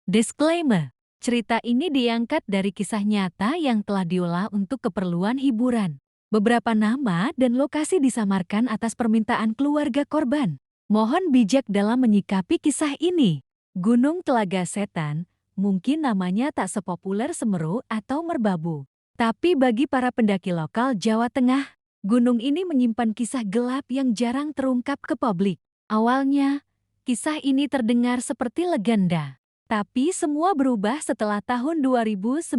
Disclaimer, cerita ini diangkat dari kisah nyata yang telah diolah untuk keperluan hiburan. Beberapa nama dan lokasi disamarkan atas permintaan keluarga korban. Mohon bijak dalam menyikapi kisah ini. Gunung Telaga Setan, mungkin namanya tak sepopuler Semeru atau Merbabu. Tapi bagi para pendaki lokal Jawa Tengah, gunung ini menyimpan kisah gelap yang jarang terungkap ke publik. Awalnya, kisah ini terdengar seperti legenda. Tapi semua berubah setelah tahun 2019,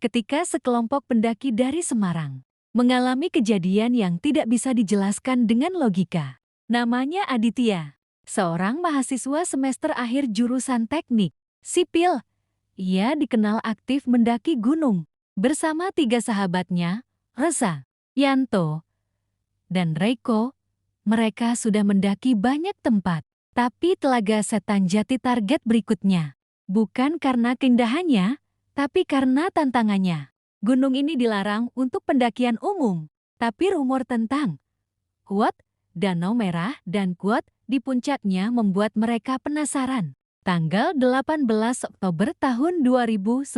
ketika sekelompok pendaki dari Semarang mengalami kejadian yang tidak bisa dijelaskan dengan logika. Namanya Aditya, seorang mahasiswa semester akhir jurusan teknik sipil. Ia dikenal aktif mendaki gunung bersama 3 sahabatnya, Reza, Yanto, dan Reiko. Mereka sudah mendaki banyak tempat. Tapi Telaga Setan jadi target berikutnya. Bukan karena keindahannya, tapi karena tantangannya. Gunung ini dilarang untuk pendakian umum. Tapi rumor tentang Kuat, Danau Merah dan Kuat di puncaknya membuat mereka penasaran. Tanggal 18 Oktober tahun 2019,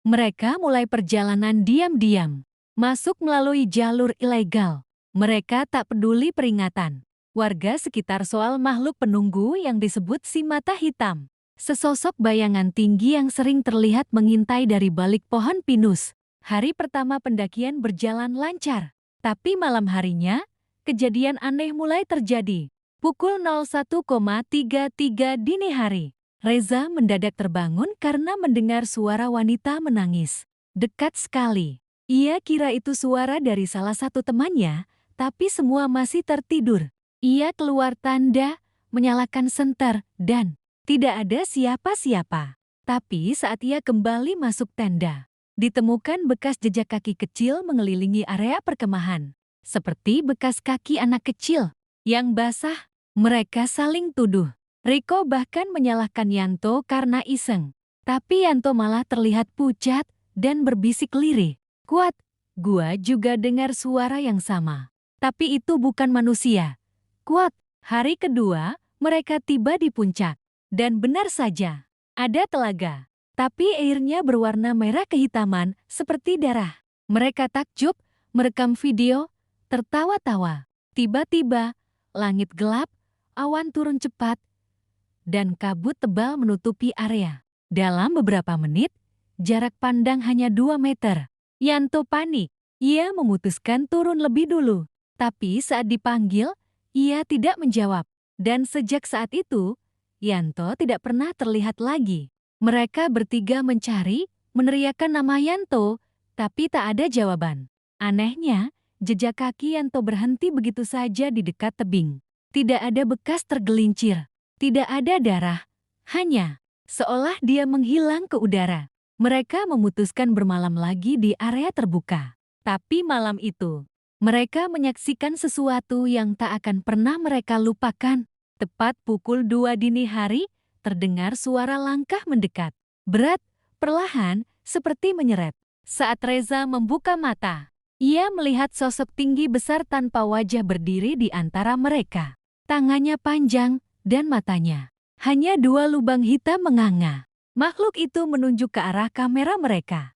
mereka mulai perjalanan diam-diam. Masuk melalui jalur ilegal. Mereka tak peduli peringatan warga sekitar soal makhluk penunggu yang disebut si mata hitam. Sesosok bayangan tinggi yang sering terlihat mengintai dari balik pohon pinus. Hari pertama pendakian berjalan lancar. Tapi malam harinya, kejadian aneh mulai terjadi. Pukul 01,33 dini hari, Reza mendadak terbangun karena mendengar suara wanita menangis. Dekat sekali. Ia kira itu suara dari salah satu temannya, tapi semua masih tertidur. Ia keluar tenda, menyalakan senter, dan tidak ada siapa-siapa. Tapi saat ia kembali masuk tenda, ditemukan bekas jejak kaki kecil mengelilingi area perkemahan. Seperti bekas kaki anak kecil yang basah. Mereka saling tuduh. Riko bahkan menyalahkan Yanto karena iseng. Tapi Yanto malah terlihat pucat dan berbisik lirih. Kuat, gua juga dengar suara yang sama. Tapi itu bukan manusia. Kuat. Hari kedua, mereka tiba di puncak. Dan benar saja, ada telaga. Tapi airnya berwarna merah kehitaman seperti darah. Mereka takjub, merekam video, tertawa-tawa. Tiba-tiba, langit gelap, awan turun cepat, dan kabut tebal menutupi area. Dalam beberapa menit, jarak pandang hanya 2 meter. Yanto panik. Ia memutuskan turun lebih dulu. Tapi saat dipanggil, ia tidak menjawab, dan sejak saat itu, Yanto tidak pernah terlihat lagi. Mereka bertiga mencari, meneriakkan nama Yanto, tapi tak ada jawaban. Anehnya, jejak kaki Yanto berhenti begitu saja di dekat tebing. Tidak ada bekas tergelincir, tidak ada darah, hanya seolah dia menghilang ke udara. Mereka memutuskan bermalam lagi di area terbuka. Tapi malam itu, mereka menyaksikan sesuatu yang tak akan pernah mereka lupakan. Tepat pukul 2 dini hari, terdengar suara langkah mendekat. Berat, perlahan, seperti menyeret. Saat Reza membuka mata, ia melihat sosok tinggi besar tanpa wajah berdiri di antara mereka. Tangannya panjang, dan matanya hanya 2 lubang hitam menganga. Makhluk itu menunjuk ke arah kamera mereka.